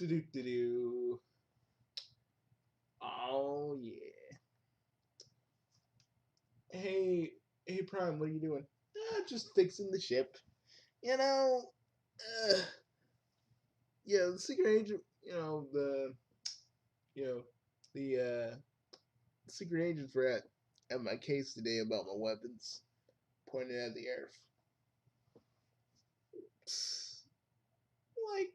Do do do do. Oh yeah. Hey, hey Prime, what are you doing? Just fixing the ship. You know, uh, yeah, the secret agent. You know, the secret agents were at my case today about my weapons, pointing at the earth. Psst, like,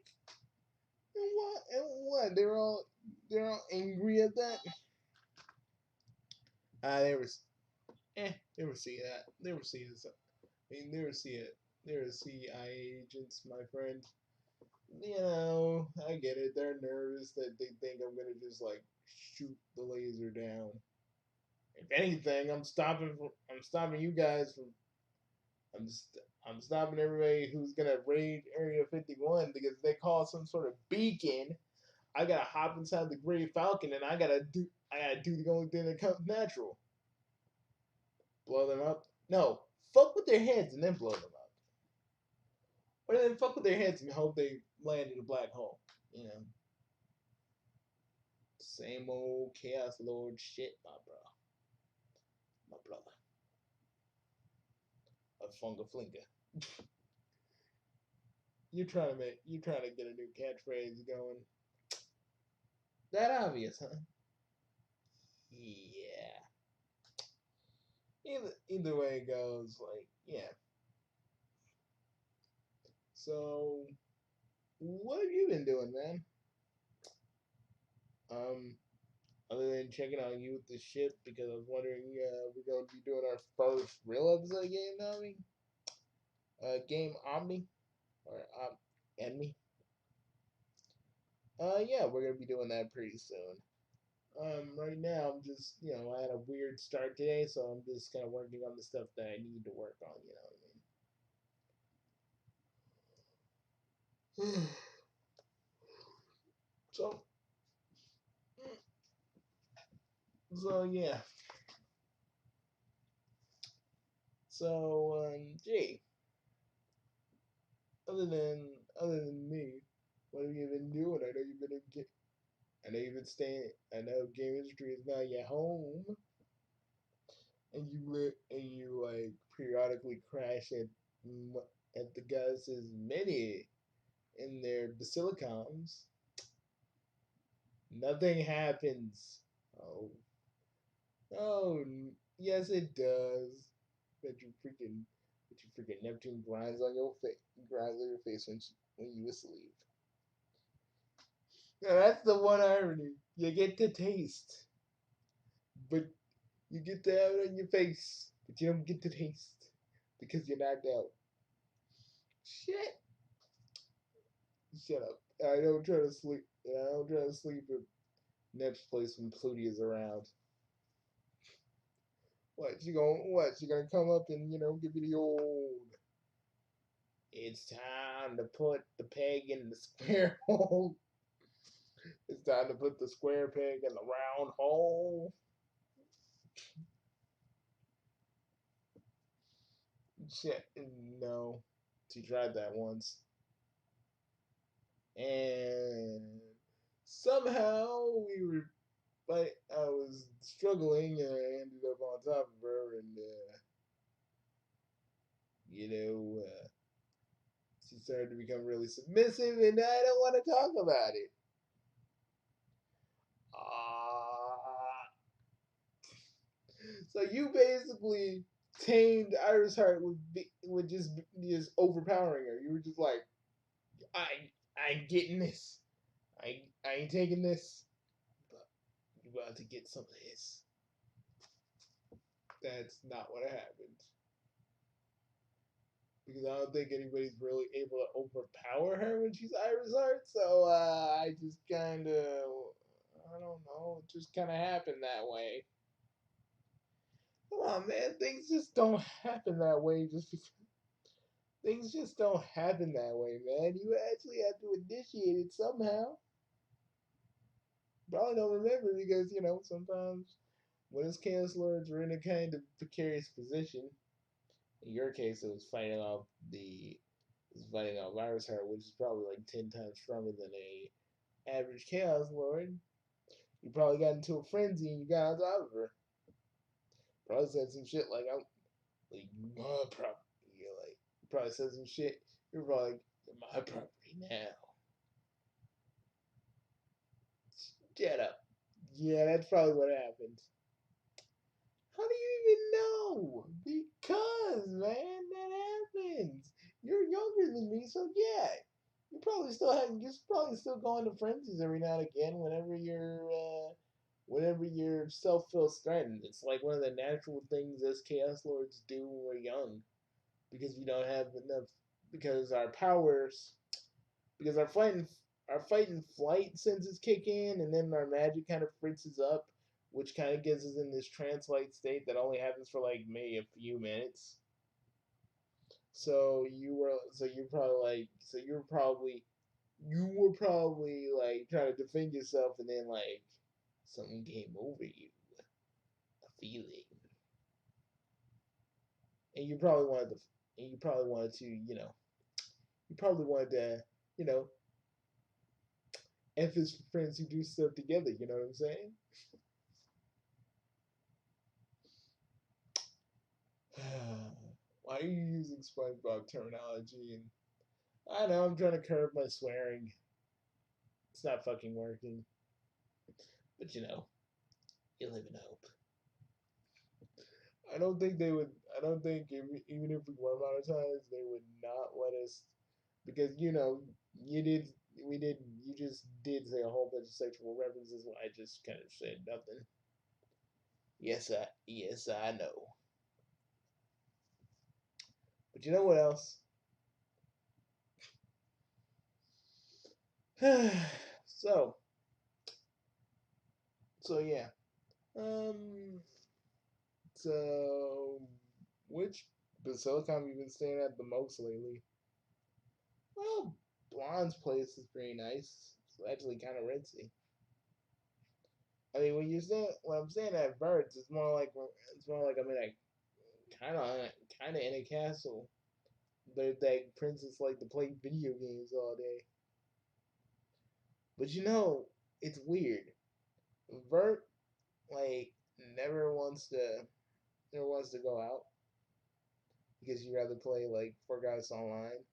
and what? And what? They're all angry at that. They were they were see that. They were see this. I mean, they were see it. They were CIA agents, my friend. I get it. They're nervous that they think I'm gonna just like shoot the laser down. If anything, I'm stopping you guys from. I'm stopping everybody who's gonna raid Area 51 because they call some sort of beacon. I gotta hop inside the Gray Falcon and I gotta do the only thing that comes natural. Blow them up. No, fuck with their heads and then blow them up. Or then fuck with their heads and hope they land in a black hole. You know. Same old Chaos Lord shit, my bro. My brother. A funga flinga. You're trying to get a new catchphrase going. That obvious, huh? Yeah. Either way it goes, like, yeah. So what have you been doing, man? Um, other than checking on you with the ship because I was wondering, we're going to be doing our first real episode game now, I mean, game Omni or Enemy. Yeah, we're gonna be doing that pretty soon. Right now I'm just, I had a weird start today, so I'm just kind of working on the stuff that I need to work on. You know what I mean? so, so yeah. So, Jay, other than me, what have you been doing? I know you've been staying. I know game industry is now your home, and you like periodically crash at the guys' mini in their basilicons. Nothing happens. Oh, oh, yes, it does. Bet you freaking, bet you freaking Neptune grinds on your face when you asleep. Now, that's the one irony. You get to taste, but you get to have it on your face, but you don't get to taste because you're knocked out. Shit. Shut up. I don't try to sleep. I don't try to sleep at Nep's place when Pluty is around. What? She gonna come up and give you the old. It's time to put the peg in the square hole. It's time to put the square peg in the round hole. Shit, no. She tried that once, and somehow we were. Like I was struggling, and I ended up on top of her, and you know, she started to become really submissive, and I don't want to talk about it. Ah, so you basically tamed Iris Heart with just overpowering her. You were just like, I ain't getting this. I ain't taking this. But you about to get some of this. That's not what happened. Because I don't think anybody's really able to overpower her when she's Iris Heart. So I just kind of, I don't know, it just kind of happened that way. Come on, man, things just don't happen that way. Just because things just don't happen that way, man. You actually have to initiate it somehow. Probably don't remember because sometimes when his Chaos Lords are in a kind of precarious position. In your case, it was fighting off Iris Heart, which is probably like 10 times stronger than a average Chaos Lord. You probably got into a frenzy and you got on top of her. Probably said some shit like, I'm like, my property. You're like, you probably said some shit. You're probably like, you're my property now. Shut up. Yeah, that's probably what happened. How do you even know? Because, man, that happens. You're younger than me, so yeah. You're probably still going to frenzies every now and again whenever your self feels threatened. It's like one of the natural things as Chaos Lords do when we're young. Because we don't have enough because our powers because our fight and flight senses kick in, and then our magic kind of freezes up, which kind of gets us in this trance-like state that only happens for like maybe a few minutes. You were probably like trying to defend yourself, and then like something came over you, a feeling, and you probably wanted to, you probably wanted to, you know, F his friends who do stuff together. You know what I'm saying? Why are you using SpongeBob terminology? And I know I'm trying to curb my swearing. It's not fucking working. But you live in hope. I don't think they would. I don't think even if we were monetized, they would not let us because you did. We did. You just did say a whole bunch of sexual references. I just kind of said nothing. Yes I know. But you know what else? so so yeah. Um. So which basilica have you been staying at the most lately? Well, Blonde's place is pretty nice. It's actually kind of ritzy. I mean, when I'm staying at Birds, it's more like I'm in a kind of in a castle. That princess like to play video games all day. But it's weird. Vert like never wants to go out because you rather play like Four Guys Online.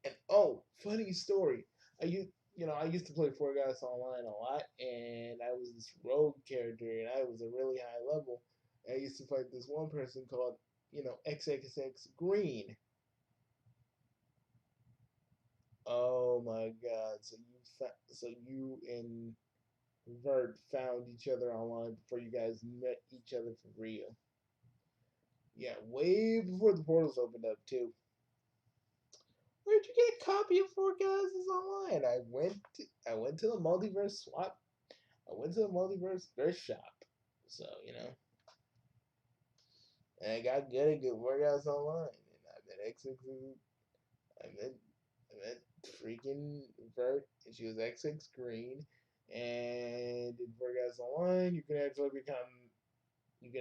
And oh, funny story. I used to play Four Guys Online a lot, and I was this rogue character, and I was a really high level. And I used to fight this one person called, XXX Green. Oh my God! So you and Vert found each other online before you guys met each other for real. Yeah, way before the portals opened up too. Where'd you get a copy of Four Guys Online? I went to the multiverse swap. I went to the multiverse thrift shop. So, and I got good at good workouts online. And I met XX. I met, I met freaking Vert, and she was XX Green. And in workouts online, you can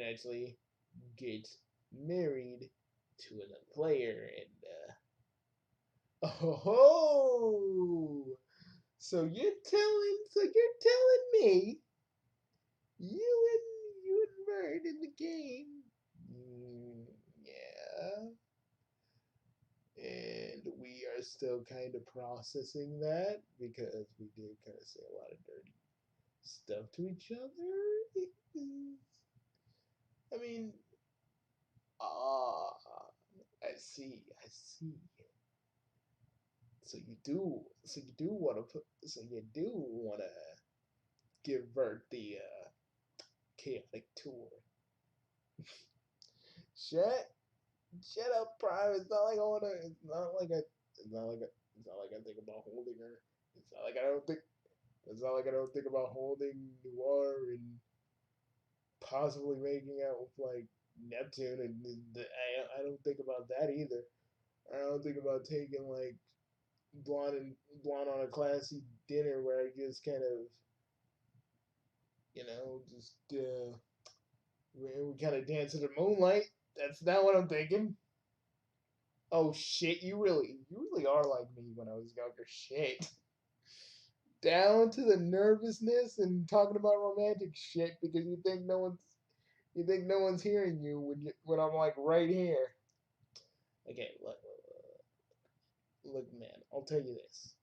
actually get married to another player. And, oh, so you're telling me you and Bird in the game. Yeah. And we are still kind of processing that because we did kind of say a lot of dirty stuff to each other. I mean, ah, I see. So you do want to give Bert the chaotic tour. Shut Shut up, Prime. It's not like I wanna. It's not like I think about holding her. It's not like I don't think. It's not like I don't think about holding Noir and possibly making out with like Neptune, and I don't think about that either. I don't think about taking like blonde on a classy dinner where I just kind of just we kind of dance in the moonlight. That's not what I'm thinking. Oh shit, you really are like me when I was younger. Shit. down to the nervousness and talking about romantic shit because you think no one's hearing you when I'm like right here. Okay, look, man. I'll tell you this: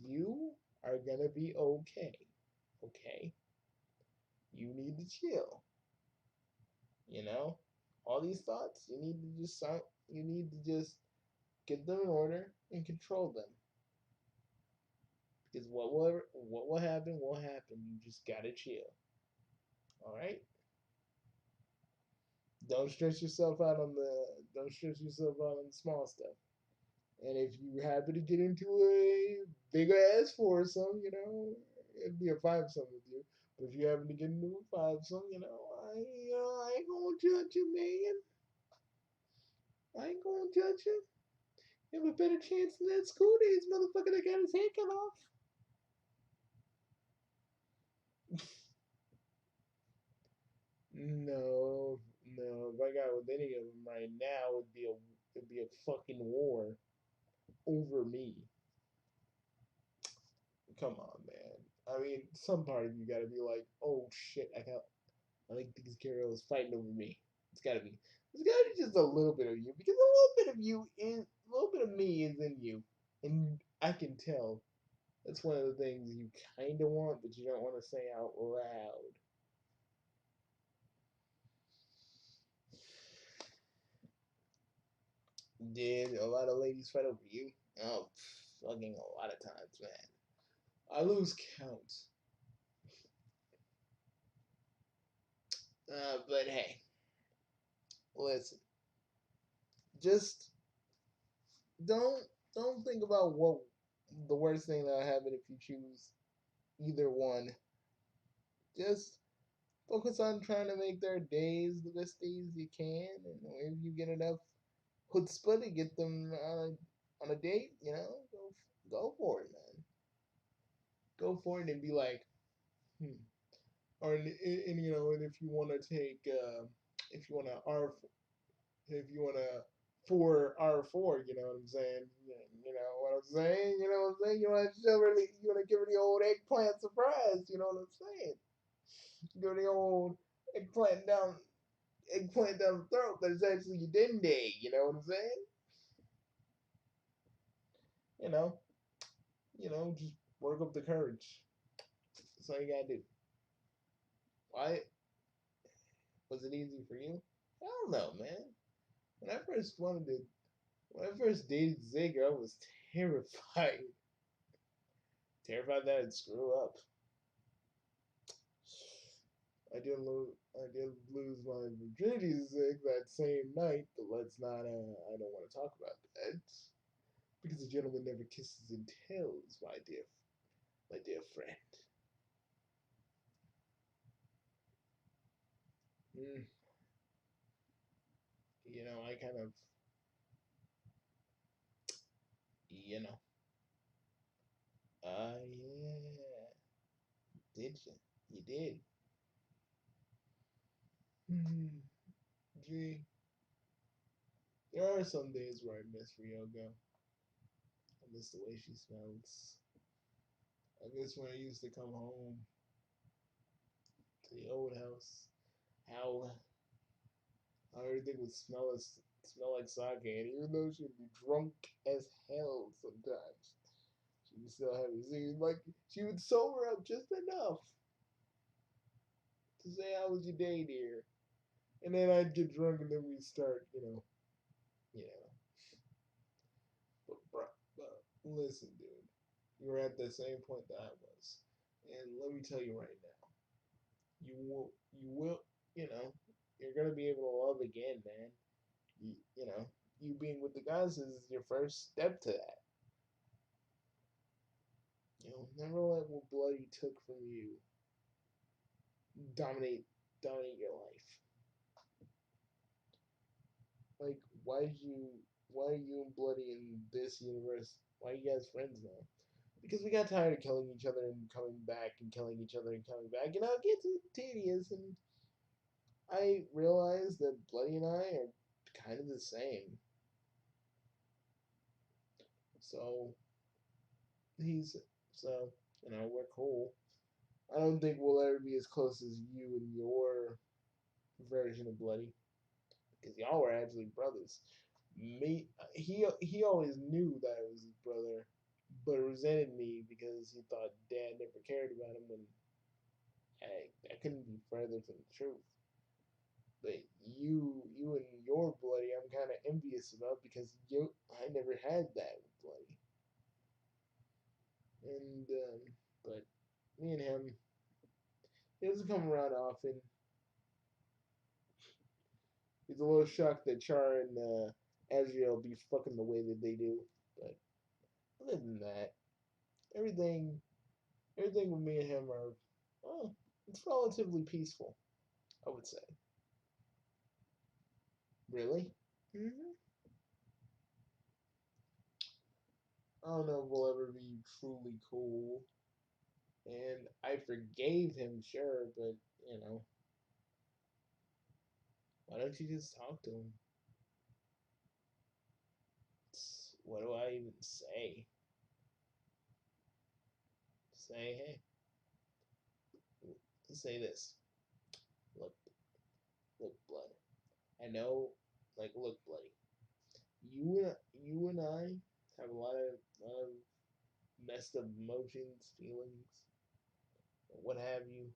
you are gonna be okay. Okay, you need to chill. You know, all these thoughts, you need to just get them in order and control them. Because what will happen will happen. You just gotta chill. All right. Don't stress yourself out on the small stuff. And if you happen to get into a big ass foursome, it'd be a five-some with you. But if you happen to get into a five-some, I ain't gonna judge you, man. I ain't gonna judge you. You have a better chance than that school days motherfucker that got his head cut off. No, no. If I got with any of them right now, it'd be a fucking war over me. Come on, man. I mean, some part of you gotta be like, oh shit, I think these girls fighting over me. It's gotta be. It's gotta be just a little bit of you because a little bit of me is in you, and I can tell. That's one of the things you kind of want, but you don't want to say out loud. Did a lot of ladies fight over you? Oh, fucking a lot of times, man. I lose count. But hey, listen. Just don't don't think about what the worst thing that'll happen if you choose either one. Just focus on trying to make their days the best days you can, and if you get enough chutzpah to get them on a date, go for it, man. Go for it and be like, hmm. Or and and if you want to take, if you want to R, if you want to four R4, you know what I'm saying? You know what I'm saying? You know what I'm saying? You want to give her the old eggplant surprise. You know what I'm saying? Give her the old eggplant down, eggplant down the throat, but it's actually your dende. You know what I'm saying? You know, just work up the courage. That's all you gotta do. Why was it easy for you? I don't know, man. When I first wanted to, when I first dated Zig, I was terrified, terrified that I'd screw up. I did lose my virginity to Zig that same night, but let's not. I don't want to talk about that because a gentleman never kisses and tells, my dear friend. Mm, I kind of, you know, yeah, did you? You did. Mm, gee, there are some days where I miss Ryogo. I miss the way she smells. I miss when I used to come home to the old house. How how everything would smell like sake, and even though she'd be drunk as hell sometimes, she would still have it. She would sober up just enough to say, "How was your day, dear?" And then I'd get drunk, and then we'd start, you know. But listen, dude, you're at the same point that I was, and let me tell you right now, you will, you know, you're gonna be able to love again, man. You know, you being with the guys is your first step to that. Never let what bloody took from you dominate dominate your life. Like, why are you and Bloody in this universe? Why are you guys friends now? Because we got tired of killing each other and coming back and killing each other and coming back. It gets tedious, and I realize that Bloody and I are kind of the same. So he's so You know, we're cool. I don't think we'll ever be as close as you and your version of Bloody, because y'all were actually brothers. Me, he always knew that I was his brother, but resented me because he thought Dad never cared about him when I couldn't be further from the truth. But you and your Bloody, I'm kind of envious about because I never had that with Bloody, and but me and him, he doesn't come around often. He's a little shocked that Char and Azrael be fucking the way that they do, but other than that, everything everything with me and him are, oh, it's relatively peaceful, I would say. Really? Hmm. I don't know if we'll ever be truly cool. And I forgave him, sure, but you know, why don't you just talk to him? What do I even say? Say, hey, say this. Look, look, blood. I know, like, look, bloody. You and I have a lot of messed up emotions, feelings, what have you.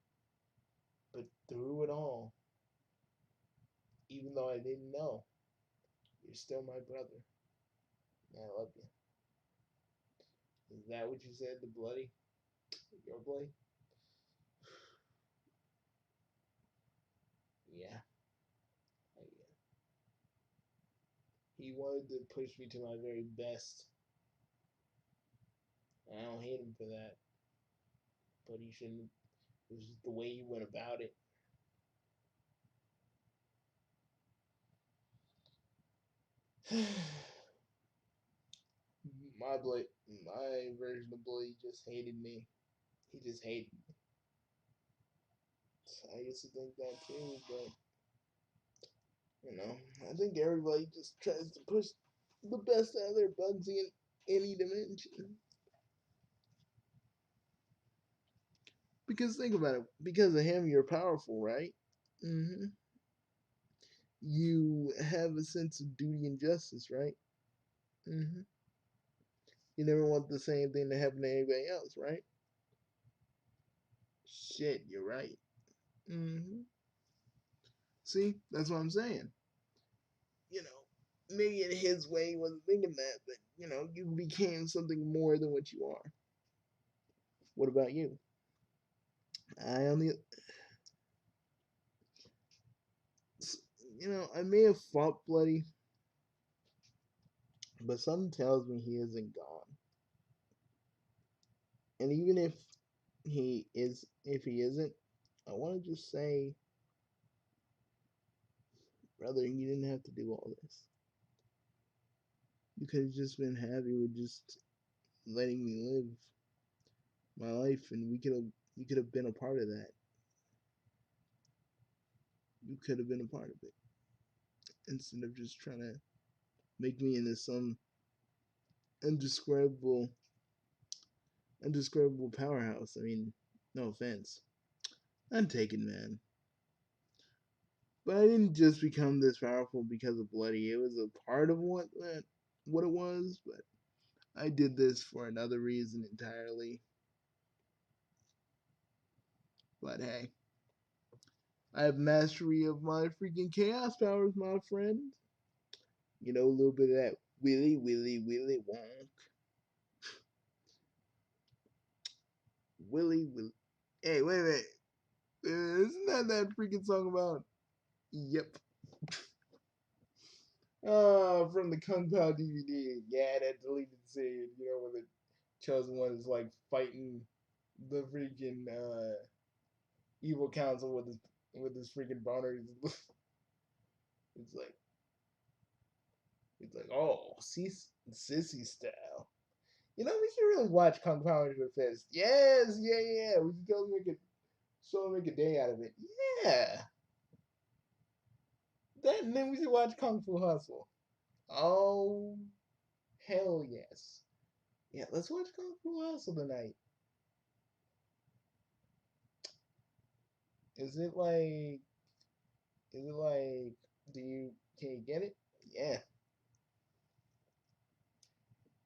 But through it all, even though I didn't know, you're still my brother. And I love you. Is that what you said to Bloody? Your Bloody? Yeah. Yeah. He wanted to push me to my very best. And I don't hate him for that. But he shouldn't. It was just the way he went about it. My version of Bloody just hated me. He just hated me. I used to think that too, but I think everybody just tries to push the best out of their Bugsy in any dimension. Because think about it. Because of him, you're powerful, right? Mm-hmm. You have a sense of duty and justice, right? Mm-hmm. You never want the same thing to happen to anybody else, right? Shit, you're right. Mm-hmm. See, that's what I'm saying. You know, maybe in his way he wasn't thinking that, but you became something more than what you are. What about you? I only, I may have fought Bloody, but something tells me he isn't gone. And even if he isn't, I want to just say, brother, you didn't have to do all this. You could have just been happy with just letting me live my life, and you could have been a part of that. You could have been a part of it instead of just trying to make me into some undescribable undescribable powerhouse. I mean, no offense. I'm taken, man. But I didn't just become this powerful because of Bloody. It was a part of what it was, but I did this for another reason entirely. But hey, I have mastery of my freaking chaos powers, my friend. A little bit of that Willy Wonk. Willy. Hey, wait. Isn't that freaking song about? Yep. From the Kung Pao DVD. Yeah, that deleted scene. When the chosen one is like fighting the freaking evil council with his freaking boner. It's like oh, sissy style. We should really watch Kung Pao into the Fist. Yes, yeah. We should totally make a day out of it. Yeah. And then we should watch Kung Fu Hustle. Oh, hell yes. Yeah, let's watch Kung Fu Hustle tonight. Is it like? Is it like? Do you can you get it? Yeah,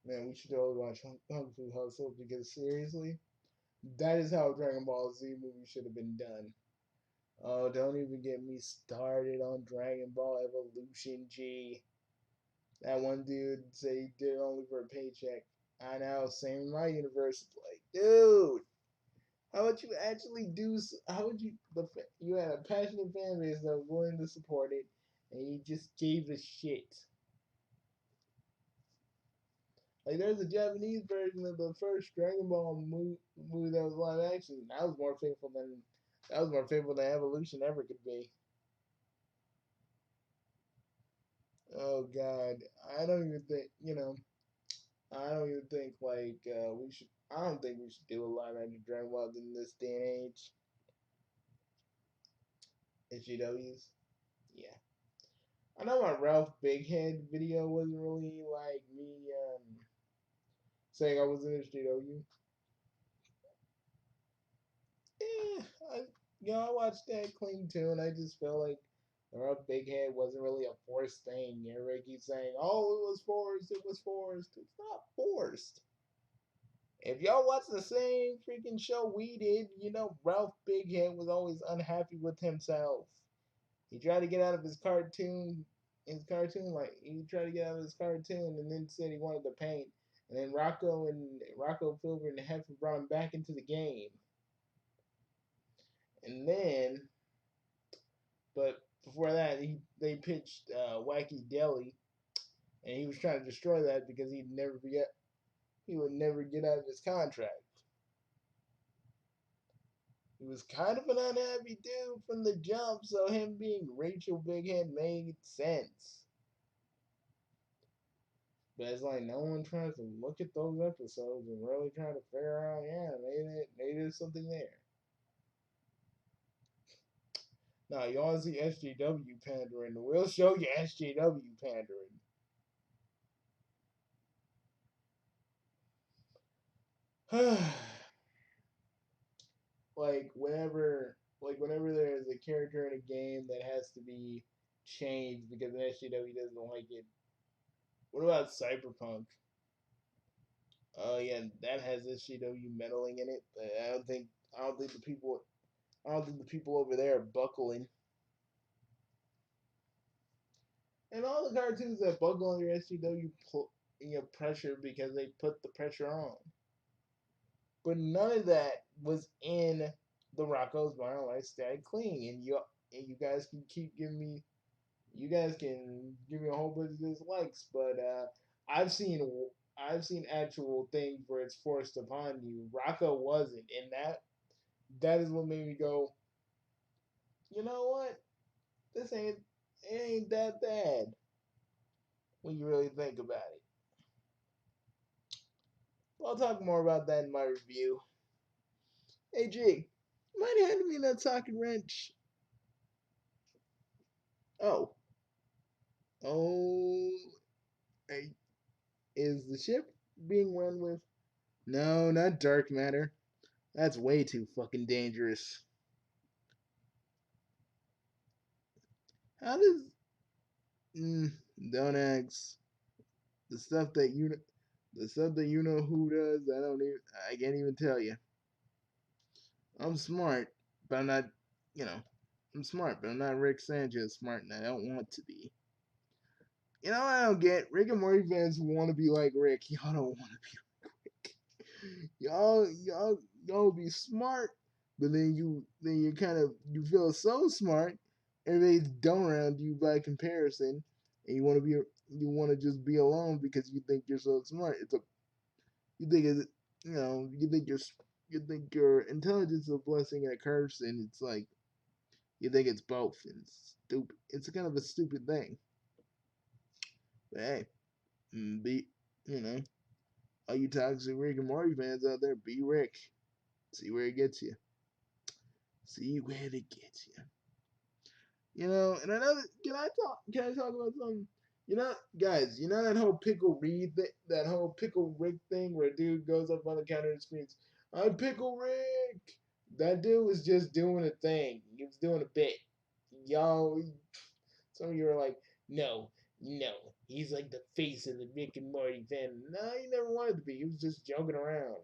man. We should all watch Kung Fu Hustle because seriously, that is how Dragon Ball Z movie should have been done. Oh, don't even get me started on Dragon Ball Evolution G. That one dude said he did it only for a paycheck. I know, same in my universe. Like, dude, how would you actually do? How would you? You had a passionate fan base that was willing to support it, and you just gave a shit. Like, there's a Japanese version of the first Dragon Ball movie that was live action. That was more faithful than Evolution ever could be. Oh God, I don't even think I don't even think we should. I don't think we should do a live action Dragon Ball in this day and age. SJWs, yeah. I know my Ralph Bighead video wasn't really like me saying I was an SJW. Yeah, I watched that clean too, and I just felt like the Ralph Bighead wasn't really a forced thing. Everybody keeps saying, "Oh, it was forced. It was forced." It's not forced. If y'all watch the same freaking show we did, you know Ralph Bighead was always unhappy with himself. He tried to get out of his cartoon, he tried to get out of his cartoon and then said he wanted to paint. And then Rocco Filbert and Heffer brought him back into the game. And then, but before that, they pitched Wacky Deli, and he was trying to destroy that because he would never get out of his contract. He was kind of an unhappy dude from the jump, so him being Rachel Bighead made sense. But it's like no one tries to look at those episodes and really try to figure out, yeah, maybe there's something there. Now, you want to see SJW pandering? We'll show you SJW pandering. Whenever there's a character in a game that has to be changed because an SJW doesn't like it. What about Cyberpunk? Oh yeah, that has SJW meddling in it, but I don't think the people I don't think the people over there are buckling. And all the cartoons that buckle under SJW pressure because they put the pressure on. But none of that was in the Rocco's Modern Life Static Cling, and you guys can give me a whole bunch of dislikes, but I've seen I've seen actual things where it's forced upon you. Rocco wasn't, and that is what made me go, you know what? This ain't that bad when you really think about it. I'll talk more about that in my review. Hey G, mind handing me that socket wrench? Oh, oh, hey, is the ship being run with? No, not dark matter. That's way too fucking dangerous. How does mm, don't ask the stuff that you know who does? I can't even tell you. I'm smart, but I'm not. You know, I'm smart, but I'm not Rick Sanchez smart, and I don't want to be. You know, I don't get Rick and Morty fans who want to be like Rick. Y'all don't want to be Rick. Y'all be smart, but then you kind of you feel so smart. Everybody's dumb around you by comparison, and you want to just be alone because you think you're so smart. You think it you know you think your intelligence is a blessing and a curse, and it's like you think it's both, and it's stupid. It's kind of a stupid thing. But hey, be you know all you toxic Rick and Morty fans out there, be Rick. See where it gets you. See where it gets you. You know, and another can I talk about something? You know, guys, you know that whole pickle Rick thing where a dude goes up on the counter and screams, "I'm Pickle Rick!" That dude was just doing a thing. He was doing a bit. Y'all, some of you are like, no, no, he's like the face of the Rick and Morty fan. No, he never wanted to be. He was just joking around.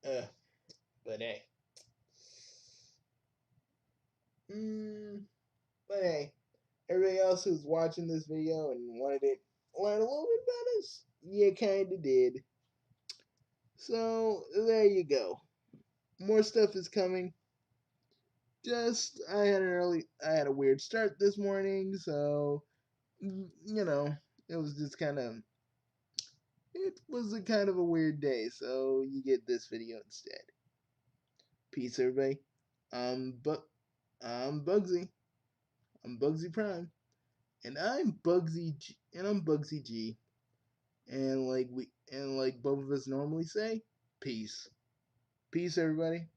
Uh, but hey, mm, but hey, everybody else who's watching this video and wanted to learn a little bit about us, you kinda did. So there you go. More stuff is coming. Just I had a weird start this morning, so you know, it was just kind of it was a kind of a weird day, so you get this video instead. Peace, everybody. But I'm Bugsy. I'm Bugsy Prime, and I'm Bugsy G. And like both of us normally say, peace. Peace, everybody.